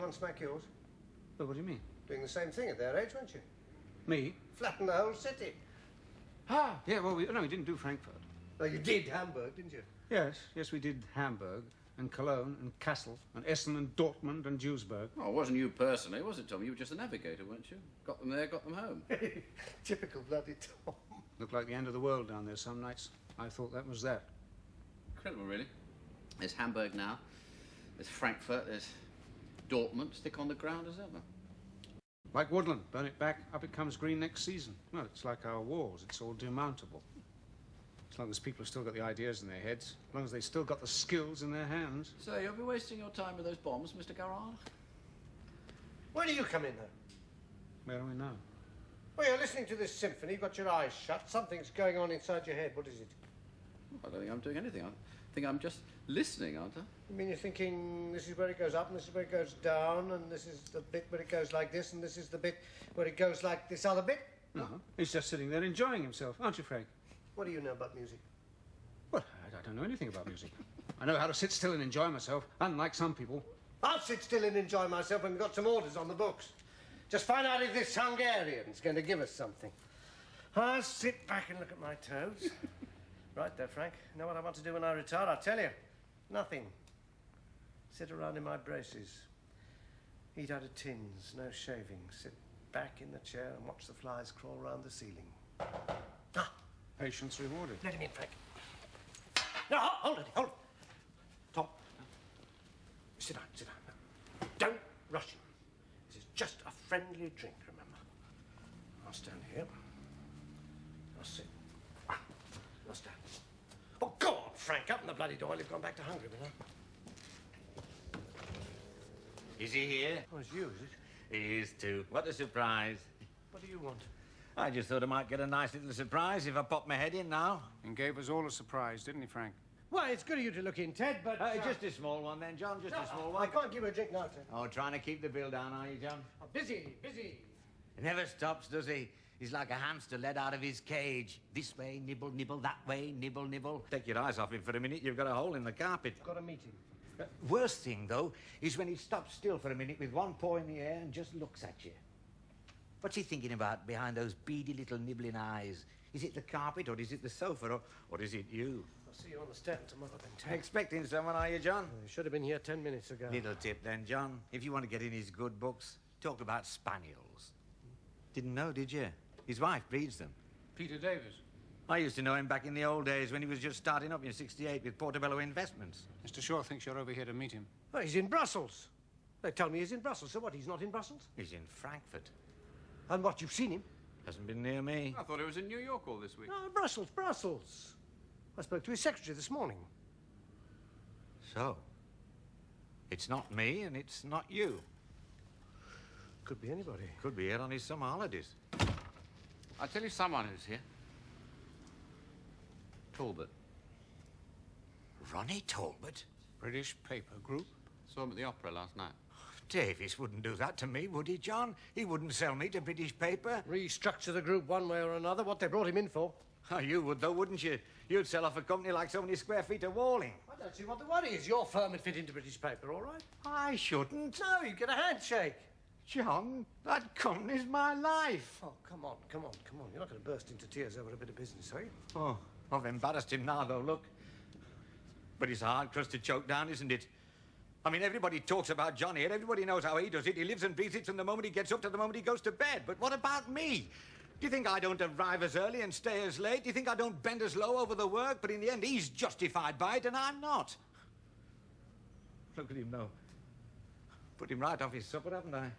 and smack yours. Well, what do you mean? Doing the same thing at their age, weren't you? Me? Flatten the whole city. Ah, yeah, well, we didn't do Frankfurt. Oh, you did Hamburg, didn't you? Yes, we did Hamburg and Cologne and Kassel and Essen and Dortmund and Duisburg. Oh, it wasn't you personally, was it, Tom? You were just a navigator, weren't you? Got them there, got them home. Typical bloody Tom. Looked like the end of the world down there some nights. I thought that was that. Incredible, really. There's Hamburg now. There's Frankfurt. There's Dortmund. Stick on the ground as ever. Like woodland, burn it back, up it comes green next season. Well, it's like our wars. It's all demountable. As long as people have still got the ideas in their heads, as long as they've still got the skills in their hands. So you'll be wasting your time with those bombs, Mr. Garrard? Where do you come in, though? Where do we know? Well, you're listening to this symphony, you've got your eyes shut. Something's going on inside your head. What is it? I don't think I'm doing anything. I think I'm just listening, aren't I? You mean you're thinking this is where it goes up and this is where it goes down and this is the bit where it goes like this and this is the bit where it goes like this other bit? No. He's just sitting there enjoying himself, aren't you, Frank? What do you know about music? Well, I don't know anything about music. I know how to sit still and enjoy myself, unlike some people. I'll sit still and enjoy myself when we've got some orders on the books. Just find out if this Hungarian's going to give us something. I'll sit back and look at my toes. Right there, Frank. You know what I want to do when I retire? I'll tell you. Nothing. Sit around in my braces. Eat out of tins, no shaving. Sit back in the chair and watch the flies crawl round the ceiling. Ah! Patience rewarded. Let him in, Frank. No, hold it. Tom. Sit down. No. Don't rush him. This is just a friendly drink, remember. I'll stand here. I'll sit. I'll stand. Oh, go on, Frank. Open the bloody door. You've gone back to Hungary, you know. Is he here? Oh, it's you, is it? He is too. What a surprise. What do you want? I just thought I might get a nice little surprise if I popped my head in now. And gave us all a surprise, didn't he, Frank? Well, it's good of you to look in, Ted, but... Just a small one then, John, just a small one. I can't give you a drink now, Ted. Oh, trying to keep the bill down, are you, John? I'm busy. He never stops, does he? He's like a hamster let out of his cage. This way, nibble, nibble, that way, nibble, nibble. Take your eyes off him for a minute, you've got a hole in the carpet. Got a meeting. Worst thing, though, is when he stops still for a minute with one paw in the air and just looks at you. What's he thinking about behind those beady little nibbling eyes? Is it the carpet, or is it the sofa, or is it you? I'll see you on the stand tomorrow then, Ted. Expecting someone, are you, John? You should have been here 10 minutes ago. Little tip then, John. If you want to get in his good books, talk about spaniels. Didn't know, did you? His wife breeds them. Peter Davis. I used to know him back in the old days when he was just starting up in '68 with Portobello Investments. Mr. Shaw thinks you're over here to meet him. Oh, he's in Brussels. They tell me he's in Brussels. So what, he's not in Brussels? He's in Frankfurt. And what, you've seen him? Hasn't been near me. I thought he was in New York all this week. No, Brussels. I spoke to his secretary this morning. So, it's not me and it's not you. Could be anybody. Could be here on his summer holidays. I'll tell you someone who's here. Talbot. Ronnie Talbot? British paper group. Saw him at the opera last night. Davis wouldn't do that to me, would he, John? He wouldn't sell me to British paper. Restructure the group one way or another. What they brought him in for. Oh, you would, though, wouldn't you? You'd sell off a company like so many square feet of walling. I don't see what the worry is. Your firm would fit into British paper, all right? I shouldn't. No, you get a handshake. John, that company's my life. Oh, come on. You're not going to burst into tears over a bit of business, are you? Oh, I've embarrassed him now, though, look. But it's a hard crust to choke down, isn't it? I mean, everybody talks about John here. Everybody knows how he does it. He lives and breathes it from the moment he gets up to the moment he goes to bed. But what about me? Do you think I don't arrive as early and stay as late? Do you think I don't bend as low over the work? But in the end, he's justified by it and I'm not. Look at him now. Put him right off his supper, haven't I?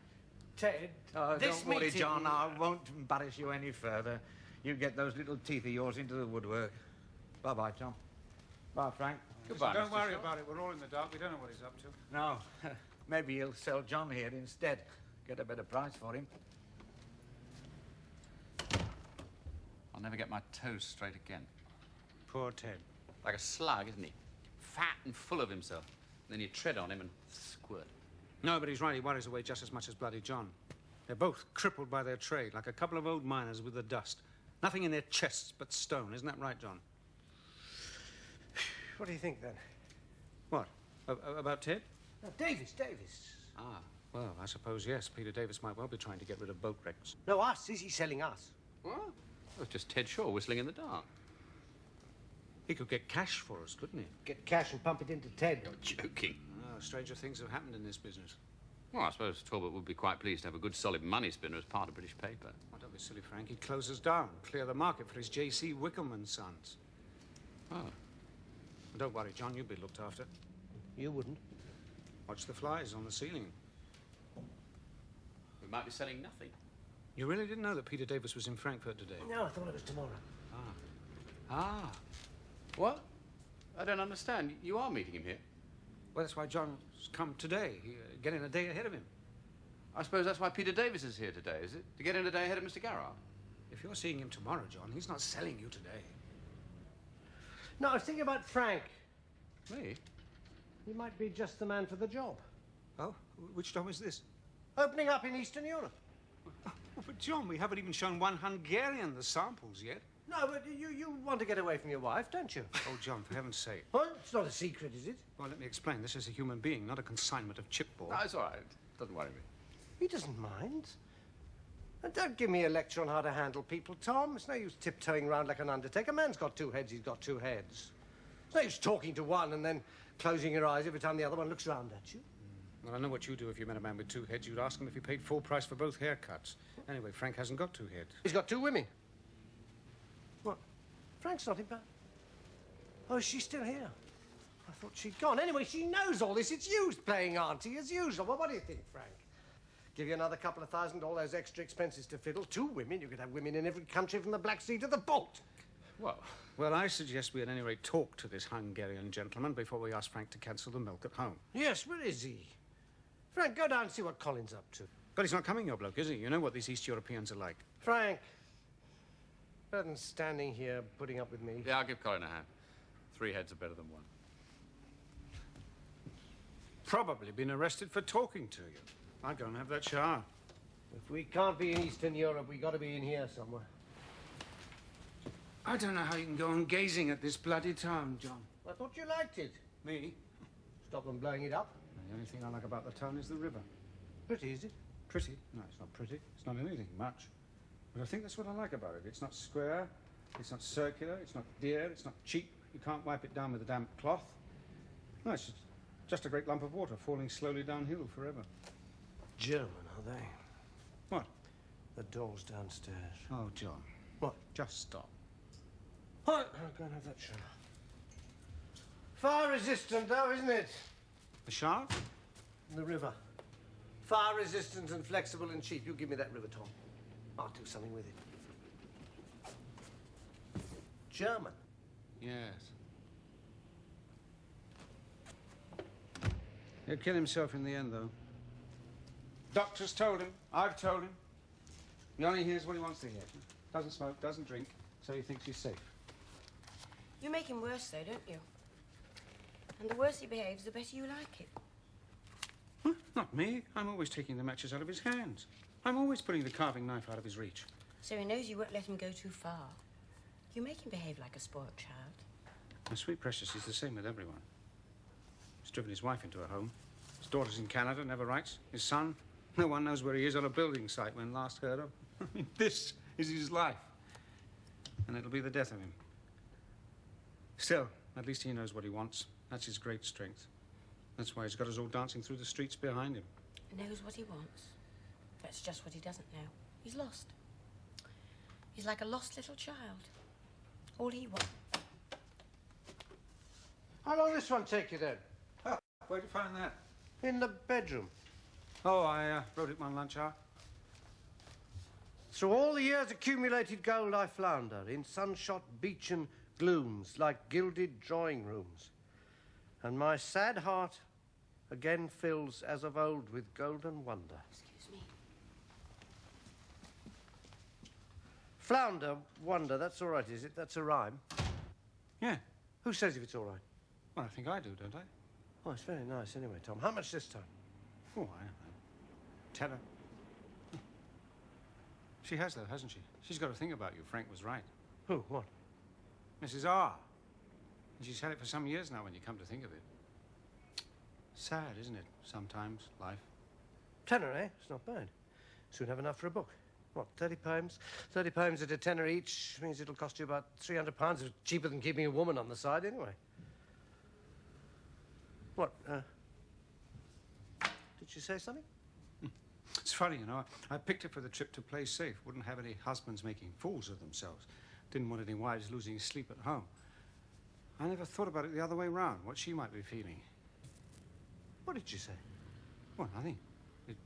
Ted, don't worry, John. I won't embarrass you any further. You get those little teeth of yours into the woodwork. Bye-bye, Tom. Bye, Frank. Goodbye, Don't Mr. worry Shaw. about it. We're all in the dark. We don't know what he's up to. No, maybe he'll sell John here instead. Get a better price for him. I'll never get my toes straight again. Poor Ted. Like a slug, isn't he? Fat and full of himself. And then you tread on him and squirt. No, but he's right. He worries away just as much as bloody John. They're both crippled by their trade, like a couple of old miners with the dust. Nothing in their chests but stone. Isn't that right, John? What do you think, then? What? About Ted? No, Davis. Ah. Well, Well, I suppose, yes. Peter Davis might well be trying to get rid of boat wrecks. No, us. Is he selling us? What? Well, it's just Ted Shaw whistling in the dark. He could get cash for us, couldn't he? Get cash and pump it into Ted. You're joking. Oh, stranger things have happened in this business. Well, I suppose Talbot would be quite pleased to have a good solid money spinner as part of British paper. Oh, don't be silly, Frank. He'd close us down, clear the market for his J.C. Wickham and Sons. Oh. Well, don't worry, John, you'll be looked after. You wouldn't. Watch the flies on the ceiling. We might be selling nothing. You really didn't know that Peter Davis was in Frankfurt today? No, I thought it was tomorrow. Ah. What? I don't understand. You are meeting him here? Well, that's why John's come today, getting a day ahead of him. I suppose that's why Peter Davis is here today, is it? To get in a day ahead of Mr. Garrard? If you're seeing him tomorrow, John, he's not selling you today. No, I was thinking about Frank. Me? He might be just the man for the job. Oh? Which job is this? Opening up in Eastern Europe. Oh, but John, we haven't even shown one Hungarian the samples yet. No, but you want to get away from your wife, don't you? Oh, John, for heaven's sake. Well, it's not a secret, is it? Well, let me explain. This is a human being, not a consignment of chipboard. No, it's all right. Doesn't worry me. He doesn't mind. And don't give me a lecture on how to handle people, Tom. It's no use tiptoeing around like an undertaker. A man's got two heads, he's got two heads. It's no use talking to one and then closing your eyes every time the other one looks round at you. Well, I know what you'd do if you met a man with two heads. You'd ask him if he paid full price for both haircuts. Anyway, Frank hasn't got two heads. He's got two women. What? Frank's not in bed. Oh, is she still here? I thought she'd gone. Anyway, she knows all this. It's you playing auntie, as usual. Well, what do you think, Frank? Give you another couple of thousand, all those extra expenses to fiddle. Two women. You could have women in every country from the Black Sea to the Baltic. Well, I suggest we at any rate talk to this Hungarian gentleman before we ask Frank to cancel the milk at home. Yes, where is he? Frank, go down and see what Colin's up to. But he's not coming, your bloke, is he? You know what these East Europeans are like. Frank, better than standing here putting up with me. Yeah, I'll give Colin a hand. 3 heads are better than 1. Probably been arrested for talking to you. I'd go and have that shower. If we can't be in Eastern Europe, we got to be in here somewhere. I don't know how you can go on gazing at this bloody town, John. I thought you liked it. Me? Stop them blowing it up. The only thing I like about the town is the river. Pretty, is it? Pretty? No, it's not pretty. It's not anything much. But I think that's what I like about it. It's not square, it's not circular, it's not dear, it's not cheap. You can't wipe it down with a damp cloth. No, it's just a great lump of water falling slowly downhill forever. German, are they? What? The door's downstairs. Oh, John. What? Just stop. What? I'll go and have that shower. Fire resistant, though, isn't it? The shower? The river. Fire resistant and flexible and cheap. You give me that river, Tom. I'll do something with it. German. Yes. He'll kill himself in the end, though. Doctor's told him. I've told him. He only hears what he wants to hear. Doesn't smoke, doesn't drink, so he thinks he's safe. You make him worse, though, don't you? And the worse he behaves, the better you like it. Huh? Not me. I'm always taking the matches out of his hands. I'm always putting the carving knife out of his reach. So he knows you won't let him go too far. You make him behave like a spoiled child. My sweet precious is the same with everyone. He's driven his wife into a home. His daughter's in Canada, never writes. His son, no one knows where he is on a building site when last heard of. This is his life. And it'll be the death of him. Still, at least he knows what he wants. That's his great strength. That's why he's got us all dancing through the streets behind him. Knows what he wants. That's just what he doesn't know. He's lost. He's like a lost little child. All he wants. How long this one take you, then? Oh, where'd you find that? In the bedroom. Oh, I wrote it one lunch hour. Through all the years accumulated gold I flounder in sunshot beechen glooms like gilded drawing rooms. And my sad heart again fills as of old with golden wonder. Excuse me. Flounder, wonder, that's all right, is it? That's a rhyme. Yeah. Who says if it's all right? Well, I think I do, don't I? Oh, it's very nice anyway, Tom. How much this time? Oh, I don't know. Tenner. She has, though, hasn't she? She's got to think about you. Frank was right. Who? What? Mrs. R. And she's had it for some years now, when you come to think of it. Sad, isn't it? Sometimes, life. Tenner, eh? It's not bad. Soon have enough for a book. What, 30 poems? 30 poems at a tenner each means it'll cost you about £300. It's cheaper than keeping a woman on the side, anyway. What, did she say something? It's funny, you know. I picked her for the trip to play safe. Wouldn't have any husbands making fools of themselves. Didn't want any wives losing sleep at home. I never thought about it the other way round, what she might be feeling. What did she say? Well, nothing. It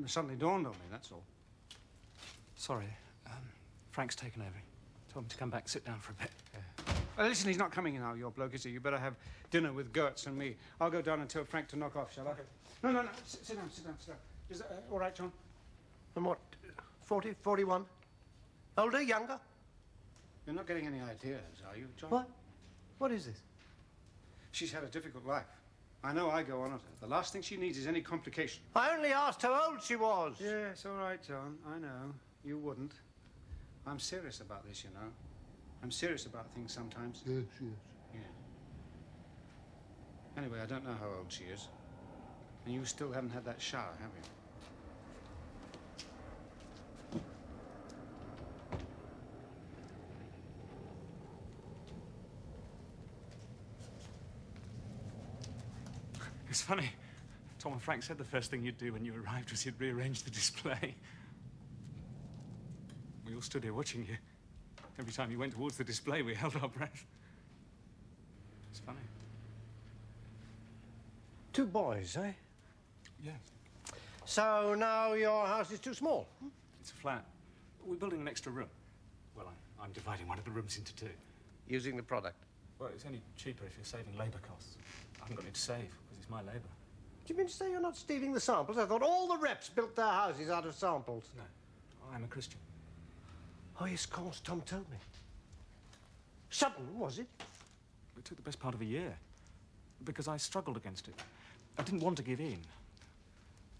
suddenly dawned on me, that's all. Sorry, Frank's taken over. Told me to come back, sit down for a bit. Listen, he's not coming in now, your bloke, is he? You better have dinner with Gertz and me. I'll go down and tell Frank to knock off, shall I? No. Sit down. Is that all right, John? And what, 40, 41? Older, younger? You're not getting any ideas, are you, John? What? What is this? She's had a difficult life. I know I go on at her. The last thing she needs is any complication. I only asked how old she was. Yes, all right, John. I know. You wouldn't. I'm serious about this, you know. I'm serious about things sometimes. Yes. Yeah. Anyway, I don't know how old she is. And you still haven't had that shower, have you? It's funny. Tom and Frank said the first thing you'd do when you arrived was you'd rearrange the display. We all stood here watching you. Every time you went towards the display, we held our breath. It's funny. 2 boys, eh? Yeah. So now your house is too small? It's a flat. We're building an extra room. Well, I'm dividing one of the rooms into 2. Using the product. Well, it's only cheaper if you're saving labour costs. I haven't got any to save, because it's my labour. Do you mean to say you're not stealing the samples? I thought all the reps built their houses out of samples. No, I'm a Christian. Oh, yes, of course, Tom told me. Sudden, was it? It took the best part of a year, because I struggled against it. I didn't want to give in.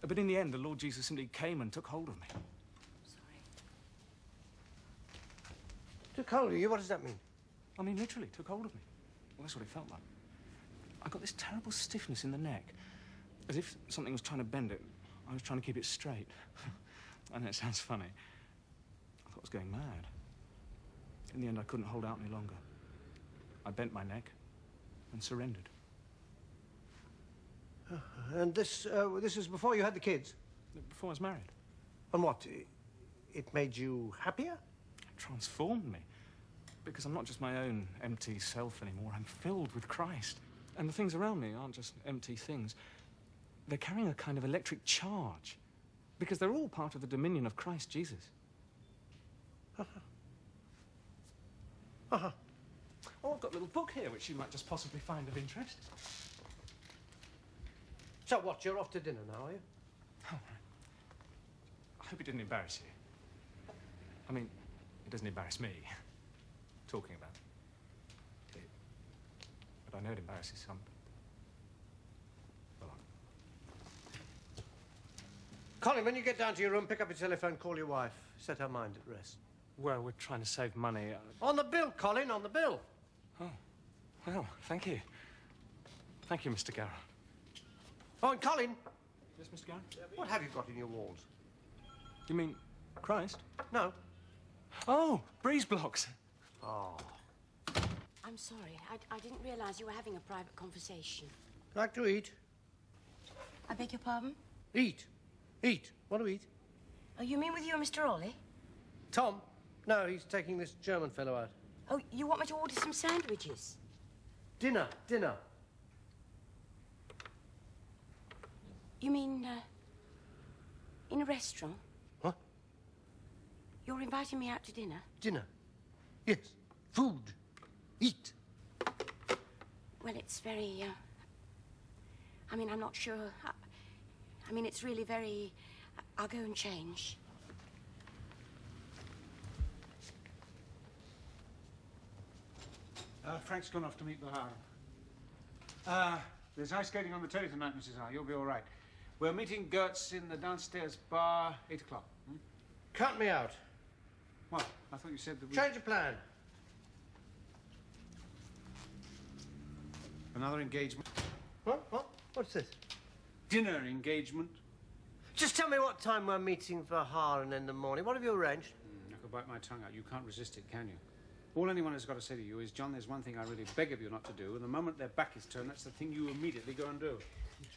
But in the end, the Lord Jesus simply came and took hold of me. Sorry. Took hold of you? What does that mean? I mean, literally, took hold of me. Well, that's what it felt like. I got this terrible stiffness in the neck, as if something was trying to bend it. I was trying to keep it straight. I know it sounds funny. I thought I was going mad. In the end, I couldn't hold out any longer. I bent my neck and surrendered. And this was before you had the kids? Before I was married. And what? It made you happier? It transformed me. Because I'm not just my own empty self anymore. I'm filled with Christ. And the things around me aren't just empty things. They're carrying a kind of electric charge. Because they're all part of the dominion of Christ Jesus. Oh, I've got a little book here which you might just possibly find of interest. So what, you're off to dinner now, are you? Oh, right. I hope it didn't embarrass you. I mean, it doesn't embarrass me, talking about it. But I know it embarrasses some. Well, Colin, when you get down to your room, pick up your telephone, call your wife. Set her mind at rest. well, we're trying to save money. On the bill, Colin, on the bill. Oh, well, thank you. Thank you, Mr. Garrett. Oh, and Colin, Yes, Mr. Garrett? what have you got in your walls? You mean Christ? No. Oh, breeze blocks. Oh. I'm sorry. I didn't realise you were having a private conversation. Like to eat? I beg your pardon? Eat. Eat. Want to eat? Oh, you mean with you and Mr. Ollie? Tom? No, he's taking this German fellow out. Oh, you want me to order some sandwiches? Dinner. You mean, in a restaurant? What? You're inviting me out to dinner? Dinner. Yes. Food. Eat. Well, it's very, I mean, I'm not sure. I mean, it's really very... I'll go and change. Frank's gone off to meet Bahar. There's ice skating on the telly tonight, Mrs. R. You'll be all right. We're meeting Gertz in the downstairs bar, 8 o'clock. Cut me out. What? I thought you said that we... Change of plan. Another engagement. What? What's this? Dinner engagement. Just tell me what time we're meeting for Haran in the morning. What have you arranged? I could bite my tongue out. You can't resist it, can you? All anyone has got to say to you is, John, there's one thing I really beg of you not to do, and the moment their back is turned, that's the thing you immediately go and do.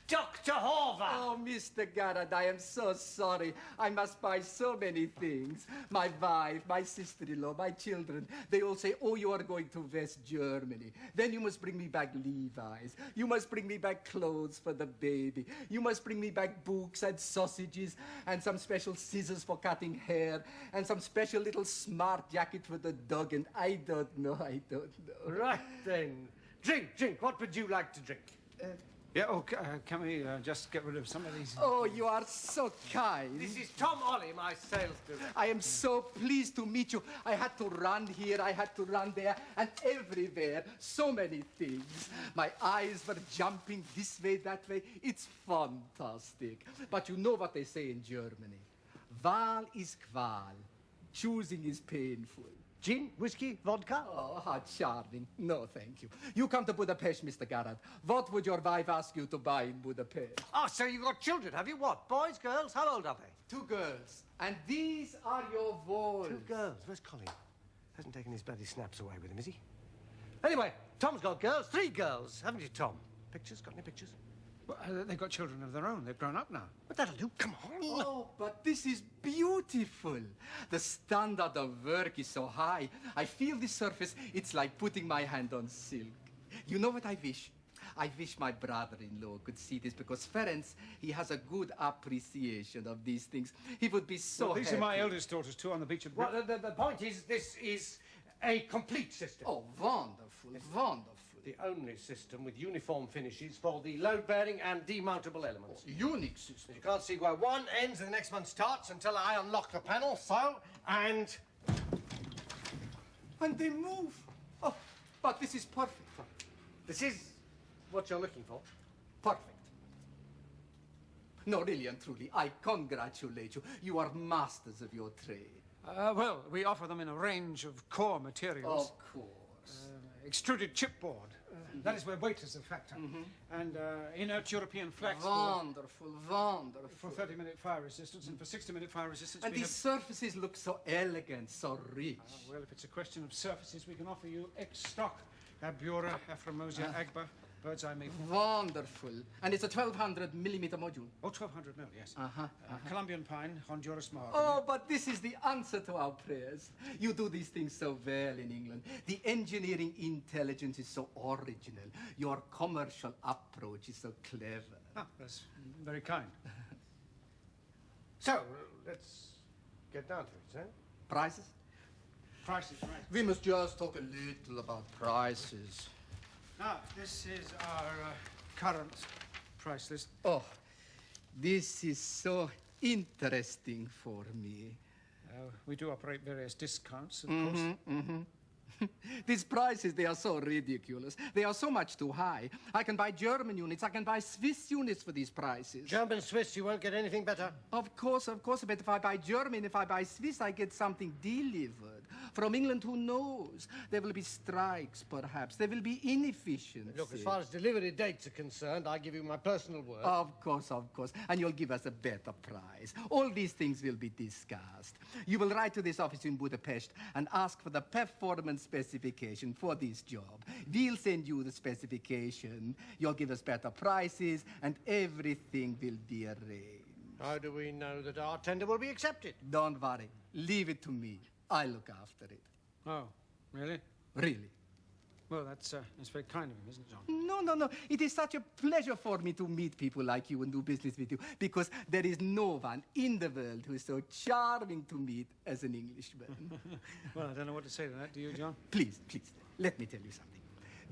Dr. Horvath! Oh, Mr. Garrett, I am so sorry. I must buy so many things. My wife, my sister-in-law, my children, they all say, oh, you are going to West Germany. Then you must bring me back Levi's. You must bring me back clothes for the baby. You must bring me back books and sausages and some special scissors for cutting hair and some special little smart jacket for the dog, and I don't know. Right then. Drink. What would you like to drink? Yeah, can we just get rid of some of these? Oh, you are so kind. This is Tom Ollie, my sales director. I am so pleased to meet you. I had to run here, I had to run there, and everywhere. So many things. My eyes were jumping this way, that way. It's fantastic. But you know what they say in Germany. Wahl is Qual. Choosing is painful. Gin, whiskey, vodka? Oh, how charming. No, thank you. You come to Budapest, Mr. Garrett. What would your wife ask you to buy in Budapest? Oh, so you got children, have you? What, boys, girls? How old are they? 2 girls. And these are your walls. 2 girls. Where's Colin? Hasn't taken his bloody snaps away with him, is he? Anyway, Tom's got girls. 3 girls, haven't you, Tom? Pictures? Got any pictures? Well, they've got children of their own. They've grown up now. But that'll do. Come on. Oh, but this is beautiful. The standard of work is so high. I feel the surface. It's like putting my hand on silk. You know what I wish? I wish my brother-in-law could see this, because Ferenc, he has a good appreciation of these things. He would be so Well, these happy. are my eldest daughters, too, on the beach at Well, the point is, this is a complete system. Oh, wonderful, wonderful. The only system with uniform finishes for the load-bearing and demountable elements. Unique system. You can't see where one ends and the next one starts until I unlock the panel, so, and... And they move. Oh, but this is perfect. This is what you're looking for. Perfect. No, really and truly, I congratulate you. You are masters of your trade. Well, we offer them in a range of core materials. Of course. Extruded chipboard. That is where weight is a factor. And inert European flax board Wonderful, wonderful. for 30-minute fire resistance, and for 60-minute fire resistance And we these surfaces look so elegant, so rich. well, if it's a question of surfaces, we can offer you ex-stock. Abura, Aframosia, Agba, bird's eye maple. Wonderful. And it's a 1200 millimeter module. Oh, 1200 mil, yes. Uh-huh, Colombian pine, Honduras mahogany. Oh, but this is the answer to our prayers. You do these things so well in England. The engineering intelligence is so original. Your commercial approach is so clever. Ah, that's very kind. So, let's get down to it, eh? Prices? Prices, right. We must just talk a little about prices. Now, this is our current price list. Oh, this is so interesting for me. We do operate various discounts, of course. These prices, they are so ridiculous. They are so much too high. I can buy German units, I can buy Swiss units for these prices. German, Swiss, you won't get anything better. Of course, but if I buy German, if I buy Swiss, I get something delivered. From England, who knows? There will be strikes, perhaps. There will be inefficiency. Look, as far as delivery dates are concerned, I give you my personal word. Of course. And you'll give us a better price. All these things will be discussed. You will write to this office in Budapest and ask for the performance specification for this job. We'll send you the specification. You'll give us better prices, and everything will be arranged. How do we know that our tender will be accepted? Don't worry. Leave it to me. I'll look after it. Oh, really? Really. Well, that's very kind of him, isn't it, John? No. It is such a pleasure for me to meet people like you and do business with you, because there is no one in the world who is so charming to meet as an Englishman. Well, I don't know what to say to that. Do you, John? Please, let me tell you something.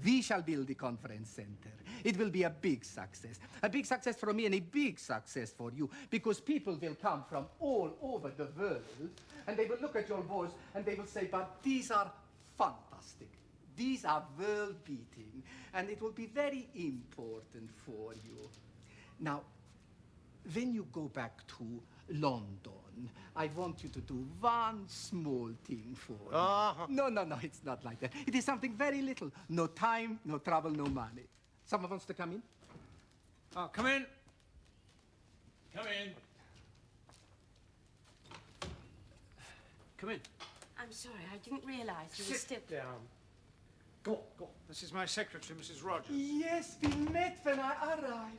We shall build the conference center. It will be a big success. A big success for me and a big success for you, because people will come from all over the world, and they will look at your walls and they will say, but these are fantastic. These are world-beating, and it will be very important for you. Now, when you go back to London, I want you to do one small thing for me. No, it's not like that. It is something very little. No time, no trouble, no money. Someone wants to come in? Oh, come in. Come in. Come in. I'm sorry, I didn't realise you were still... Sit down. Go on, go on. This is my secretary, Mrs. Rogers. Yes, we met when I arrived.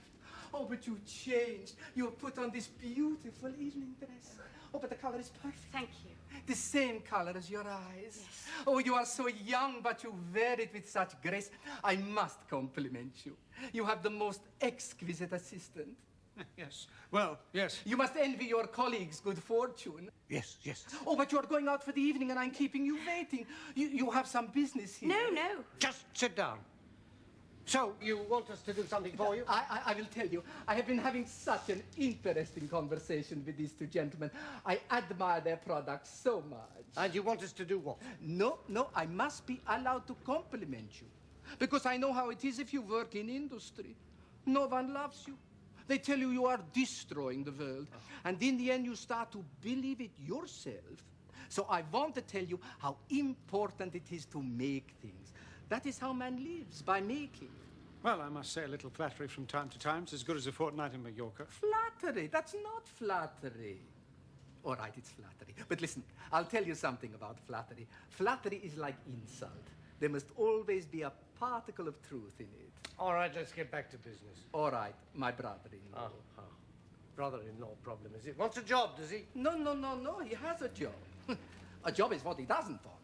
Oh, but you changed. You have put on this beautiful evening dress. Oh, but the color is perfect. Thank you. The same color as your eyes. Yes. Oh, you are so young, but you wear it with such grace. I must compliment you. You have the most exquisite assistant. Yes. Well, yes. You must envy your colleagues' good fortune. Yes, yes. Oh, but you are going out for the evening and I'm keeping you waiting. You have some business here. No, no. Just sit down. So, you want us to do something for you? I will tell you. I have been having such an interesting conversation with these two gentlemen. I admire their products so much. And you want us to do what? No, I must be allowed to compliment you. Because I know how it is if you work in industry. No one loves you. They tell you you are destroying the world. And in the end, you start to believe it yourself. So I want to tell you how important it is to make things. That is how man lives, by making. Well, I must say a little flattery from time to time. It's as good as a fortnight in Mallorca. Flattery? That's not flattery. All right, it's flattery. But listen, I'll tell you something about flattery. Flattery is like insult. There must always be a particle of truth in it. All right, let's get back to business. All right, my brother-in-law. Brother-in-law problem, is it? Wants a job, does he? No, he has a job. A job is what he doesn't want.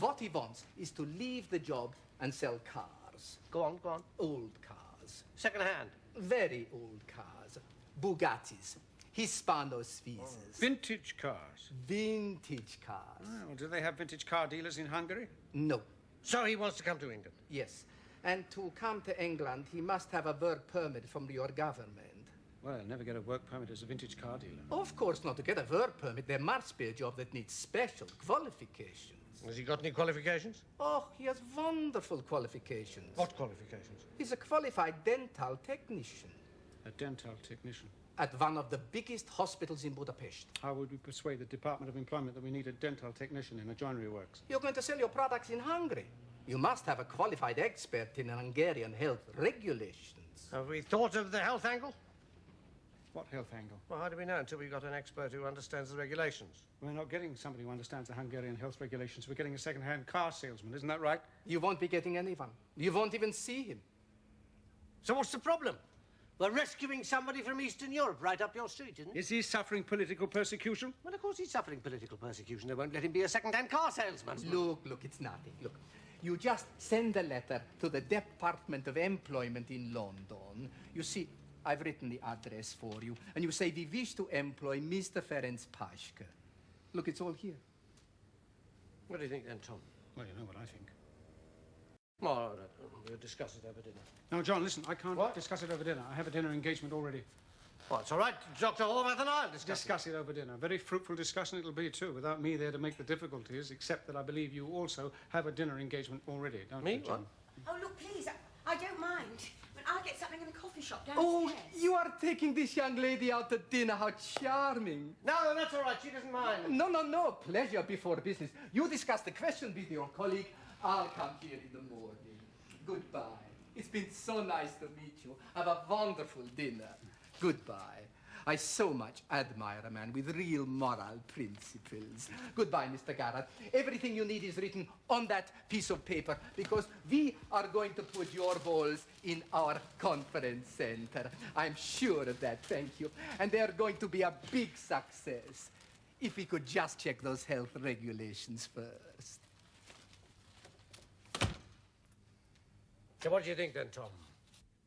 What he wants is to leave the job and sell cars. Go on, go on. Old cars. Second-hand. Very old cars. Bugattis. Hispano Suizes. Vintage cars. Vintage cars. Oh, well, do they have vintage car dealers in Hungary? No. So he wants to come to England? Yes. And to come to England, he must have a work permit from your government. Well, he'll never get a work permit as a vintage car dealer. Of course not. To get a work permit, there must be a job that needs special qualifications. Has he got any qualifications? Oh, he has wonderful qualifications. What qualifications? He's a qualified dental technician. A dental technician. At one of the biggest hospitals in Budapest. How would we persuade the Department of Employment that we need a dental technician in a joinery works? You're going to sell your products in Hungary. You must have a qualified expert in Hungarian health regulations. Have we thought of the health angle? What health angle? Well, how do we know until we've got an expert who understands the regulations? We're not getting somebody who understands the Hungarian health regulations. We're getting a second-hand car salesman, isn't that right? You won't be getting anyone. You won't even see him. So what's the problem? We're rescuing somebody from Eastern Europe right up your street, isn't it? Is he suffering political persecution? Well, of course he's suffering political persecution. They won't let him be a second-hand car salesman. Look, it's nothing. Look, you just send a letter to the Department of Employment in London. You see, I've written the address for you, and you say we wish to employ Mr. Ferenc Paschke. Look, it's all here. What do you think then, Tom? Well, you know what I think. Well, we'll discuss it over dinner. No, John, listen, I can't What? discuss it over dinner. I have a dinner engagement already. Well, it's all right. Dr. Horvath and I'll Discuss it over dinner. Very fruitful discussion it'll be, too, without me there to make the difficulties, except that I believe you also have a dinner engagement already, don't Me? you, John? Oh, look, please, I don't mind. But I'll get something in the coffee shop Oh, downstairs. you are taking this young lady out to dinner. How charming. No, that's all right. She doesn't mind. No. Pleasure before business. You discuss the question with your colleague. I'll come here in the morning. Goodbye. It's been so nice to meet you. Have a wonderful dinner. Goodbye. I so much admire a man with real moral principles. Goodbye, Mr. Garrett. Everything you need is written on that piece of paper because we are going to put your balls in our conference center. I'm sure of that, thank you. And they are going to be a big success. If we could just check those health regulations first. So what do you think then, Tom?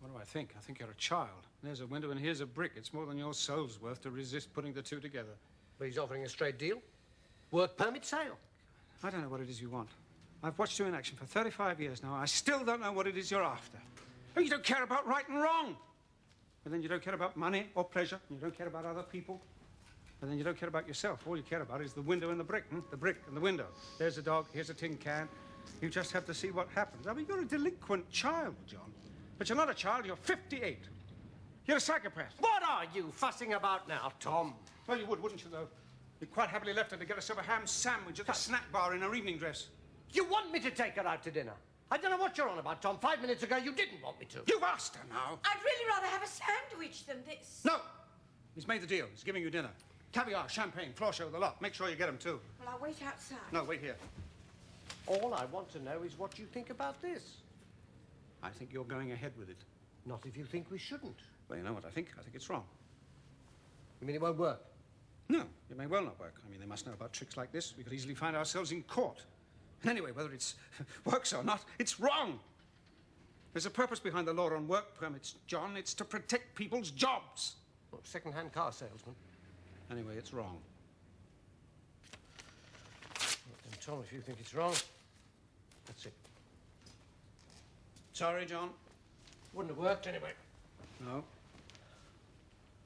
What do I think? I think you're a child. There's a window and here's a brick. It's more than your soul's worth to resist putting the two together. But he's offering a straight deal. Work permit sale. I don't know what it is you want. I've watched you in action for 35 years now. I still don't know what it is you're after. Oh, you don't care about right and wrong. And then you don't care about money or pleasure. And you don't care about other people. And then you don't care about yourself. All you care about is the window and the brick. The brick and the window. There's a dog. Here's a tin can. You just have to see what happens. I mean, you're a delinquent child, John. But you're not a child. You're 58. You're a psychopath. What are you fussing about now, Tom? Well, you would, wouldn't you, though? You'd quite happily left her to get herself a ham sandwich at the snack bar in her evening dress. You want me to take her out to dinner? I don't know what you're on about, Tom. 5 minutes ago, you didn't want me to. You've asked her now. I'd really rather have a sandwich than this. No. He's made the deal. He's giving you dinner. Caviar, champagne, floor show, the lot. Make sure you get them, too. Well, I'll wait outside. No, wait here. All I want to know is what you think about this. I think you're going ahead with it. Not if you think we shouldn't. Well, you know what I think? I think it's wrong. You mean it won't work? No, it may well not work. I mean, they must know about tricks like this. We could easily find ourselves in court. And anyway, whether it works or not, it's wrong. There's a purpose behind the law on work permits, John. It's to protect people's jobs. Well, second-hand car salesman. Anyway, it's wrong. Well, then, Tom, if you think it's wrong, that's it. Sorry, John. Wouldn't have worked anyway. No.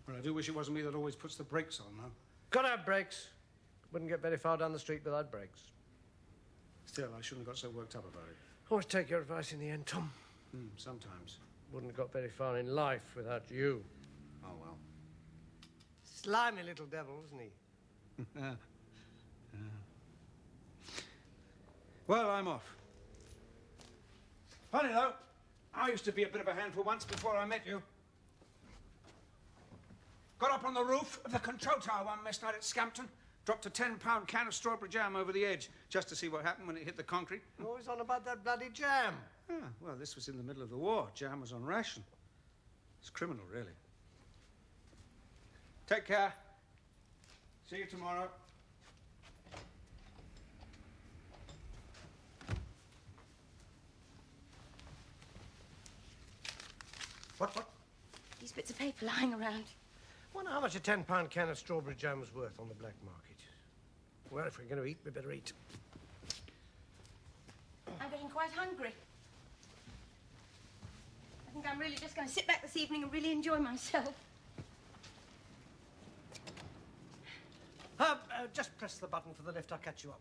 But I do wish it wasn't me that always puts the brakes on, though. Gotta have brakes. Wouldn't get very far down the street without brakes. Still, I shouldn't have got so worked up about it. Always take your advice in the end, Tom. Sometimes. Wouldn't have got very far in life without you. Oh, well. Slimy little devil, isn't he? Yeah. Well, I'm off. Funny, though. I used to be a bit of a handful once before I met you. Got up on the roof of the control tower one mess night at Scampton. Dropped a 10-pound can of strawberry jam over the edge just to see what happened when it hit the concrete. Always on about that bloody jam. Ah, well, this was in the middle of the war. Jam was on ration. It's criminal, really. Take care. See you tomorrow. What? These bits of paper lying around. Wonder how much a 10-pound can of strawberry jam was worth on the black market. Well, if we're going to eat, we better eat. I'm getting quite hungry. I think I'm really just going to sit back this evening and really enjoy myself. Just press the button for the lift. I'll catch you up.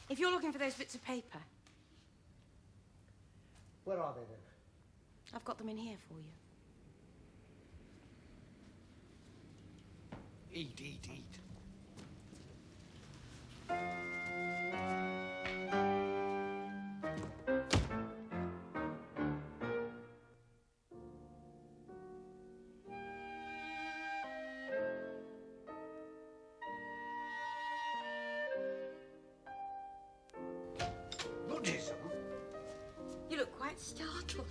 If you're looking for those bits of paper, Where are they, then? I've got them in here for you. Eat. Buddhism? You look quite startled.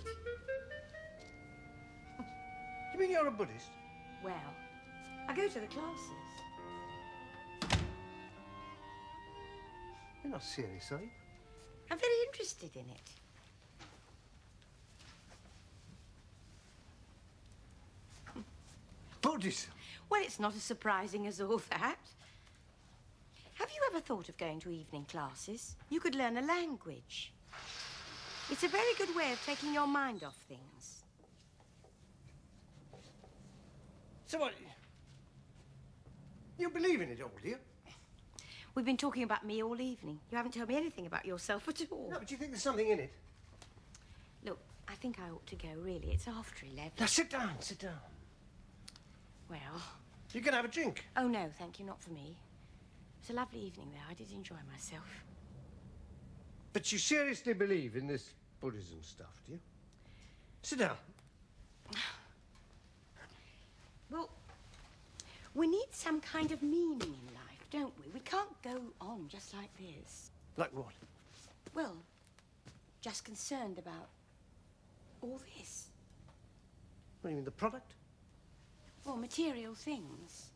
You mean you're a Buddhist? Well, I go to the classes. You're not serious, are you? I'm very interested in it. Buddhism? Well, it's not as surprising as all that. Have you ever thought of going to evening classes? You could learn a language. It's a very good way of taking your mind off things. So what? You believe in it all, do you? We've been talking about me all evening. You haven't told me anything about yourself at all. No, but you think there's something in it? Look, I think I ought to go, really. It's after 11. Now, sit down. Well... You can have a drink. Oh, no, thank you, not for me. It's a lovely evening there. I did enjoy myself. But you seriously believe in this Buddhism stuff, do you? Sit down. Well, we need some kind of meaning in life, don't we? We can't go on just like this. Like what? Well, just concerned about all this. What do you mean, the product? Well, material things.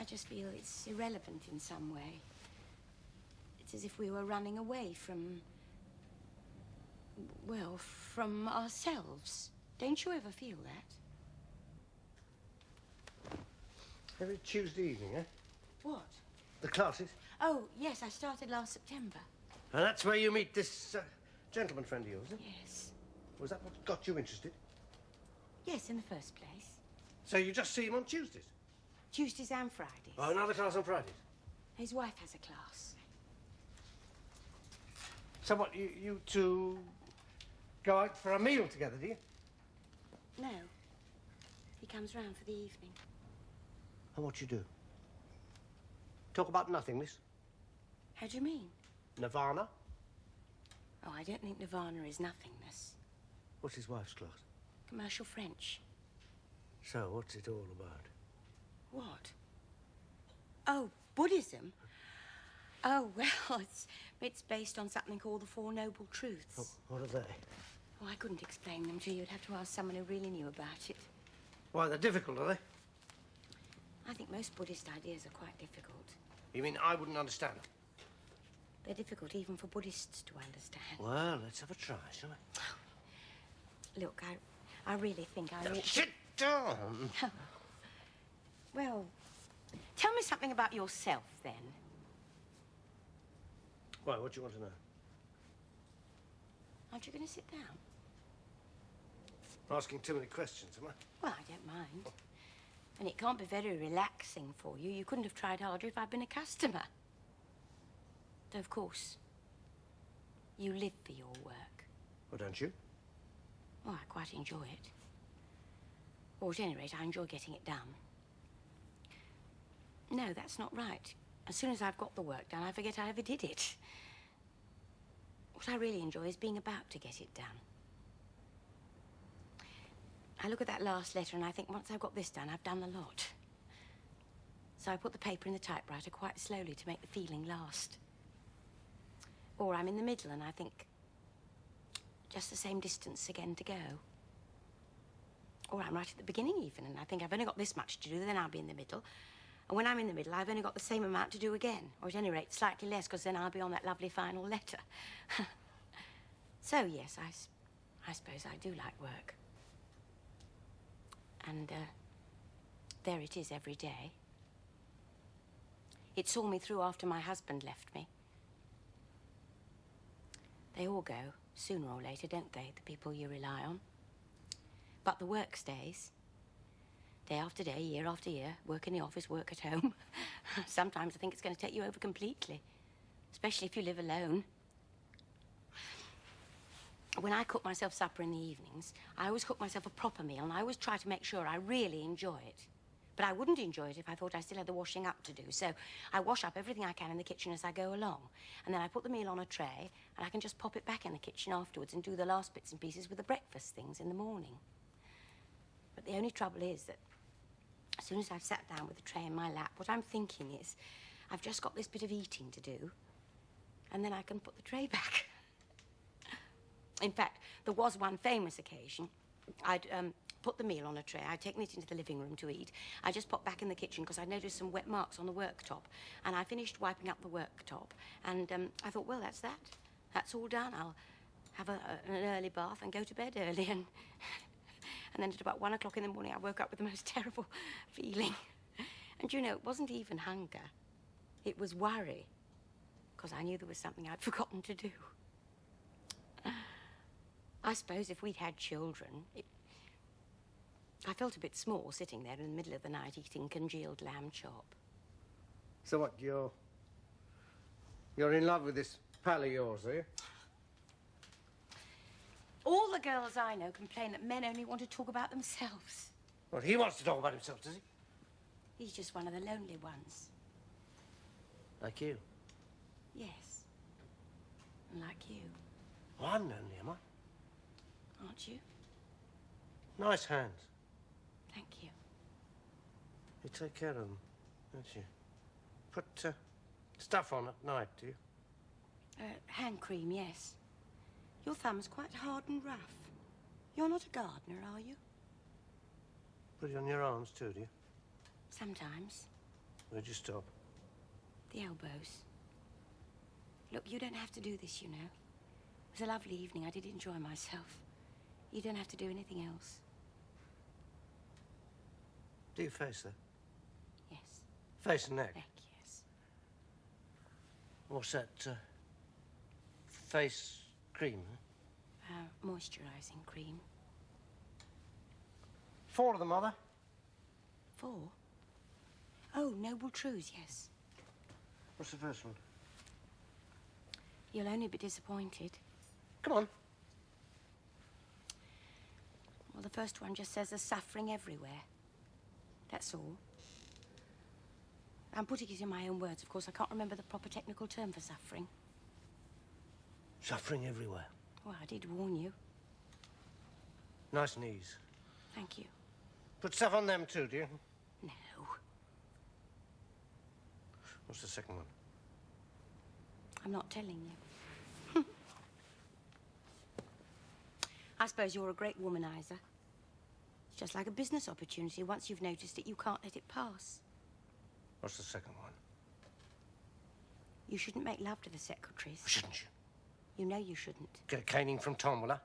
I just feel it's irrelevant in some way. It's as if we were running away from... well, from ourselves. Don't you ever feel that? Every Tuesday evening, eh? What? The classes? Oh, yes, I started last September. And that's where you meet this gentleman friend of yours, eh? Yes. Was that what got you interested? Yes, in the first place. So you just see him on Tuesdays? Tuesdays and Fridays. Oh, another class on Fridays? His wife has a class. So what, you two go out for a meal together, do you? No. He comes round for the evening. And what you do? Talk about nothingness? How do you mean? Nirvana? Oh, I don't think Nirvana is nothingness. What's his wife's class? Commercial French. So, what's it all about? What? Oh, Buddhism? Oh, well, it's based on something called the Four Noble Truths. Oh, what are they? Oh, I couldn't explain them to you. You'd have to ask someone who really knew about it. Why, they're difficult, are they? I think most Buddhist ideas are quite difficult. You mean I wouldn't understand them? They're difficult even for Buddhists to understand. Well, let's have a try, shall we? Look, I really think I ought to... Sit down! Well, tell me something about yourself, then. Why, what do you want to know? Aren't you going to sit down? Asking too many questions, am I? Well, I don't mind. And it can't be very relaxing for you. You couldn't have tried harder if I'd been a customer. Though, of course, you live for your work. Well, don't you? Oh, I quite enjoy it. Or at any rate, I enjoy getting it done. No, that's not right. As soon as I've got the work done, I forget I ever did it. What I really enjoy is being about to get it done. I look at that last letter and I think, once I've got this done, I've done the lot. So I put the paper in the typewriter quite slowly to make the feeling last. Or I'm in the middle and I think, just the same distance again to go. Or I'm right at the beginning even, and I think I've only got this much to do, then I'll be in the middle. And when I'm in the middle, I've only got the same amount to do again. Or at any rate, slightly less, because then I'll be on that lovely final letter. So, yes, I suppose I do like work. And, there it is every day. It saw me through after my husband left me. They all go, sooner or later, don't they, the people you rely on? But the work stays. Day after day, year after year, work in the office, work at home. Sometimes I think it's going to take you over completely, especially if you live alone. When I cook myself supper in the evenings, I always cook myself a proper meal, and I always try to make sure I really enjoy it. But I wouldn't enjoy it if I thought I still had the washing up to do. So I wash up everything I can in the kitchen as I go along. And then I put the meal on a tray, and I can just pop it back in the kitchen afterwards and do the last bits and pieces with the breakfast things in the morning. But the only trouble is that as soon as I've sat down with the tray in my lap, what I'm thinking is, I've just got this bit of eating to do, and then I can put the tray back. In fact, there was one famous occasion. I'd put the meal on a tray, I'd taken it into the living room to eat. I just popped back in the kitchen because I noticed some wet marks on the worktop. And I finished wiping up the worktop, and I thought, well, that's that. That's all done. I'll have an early bath and go to bed early. And then at about 1 o'clock in the morning, I woke up with the most terrible feeling. And, you know, it wasn't even hunger. It was worry, because I knew there was something I'd forgotten to do. I suppose if we'd had children, I felt a bit small sitting there in the middle of the night eating congealed lamb chop. So what, you're in love with this pal of yours, are you? All the girls I know complain that men only want to talk about themselves. Well, he wants to talk about himself, does he? He's just one of the lonely ones. Like you? Yes. And like you. Well, I'm lonely, am I? Aren't you? Nice hands. Thank you. You take care of them, don't you? Put stuff on at night, do you? Hand cream, yes. Your thumb's quite hard and rough. You're not a gardener, are you? Put it on your arms too, do you? Sometimes. Where'd you stop? The elbows. Look, you don't have to do this, you know. It was a lovely evening. I did enjoy myself. You don't have to do anything else. Do your face, though? Yes. Face and neck? Neck, yes. What's that, face cream, huh? Moisturising cream. 4 of them, are there? 4? Oh, Noble Truths, yes. What's the first one? You'll only be disappointed. Come on. Well, the first one just says there's suffering everywhere. That's all. I'm putting it in my own words, of course. I can't remember the proper technical term for suffering. Suffering everywhere. Well, I did warn you. Nice knees. Thank you. Put stuff on them too, do you? No. What's the second one? I'm not telling you. I suppose you're a great womanizer. It's just like a business opportunity. Once you've noticed it, you can't let it pass. What's the second one? You shouldn't make love to the secretaries. Shouldn't you? You know you shouldn't. Get a caning from Tom, will I?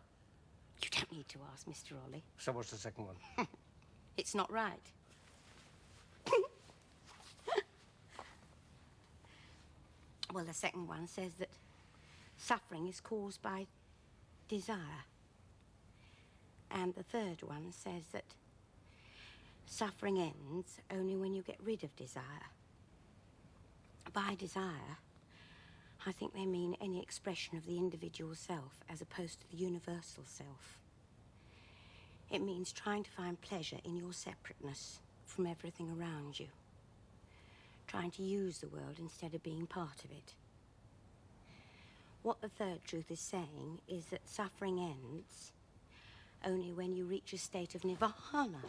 You don't need to ask, Mr. Ollie. So what's the second one? It's not right. Well, the second one says that suffering is caused by desire. And the third one says that suffering ends only when you get rid of desire. By desire, I think they mean any expression of the individual self as opposed to the universal self. It means trying to find pleasure in your separateness from everything around you. Trying to use the world instead of being part of it. What the third truth is saying is that suffering ends only when you reach a state of nirvana.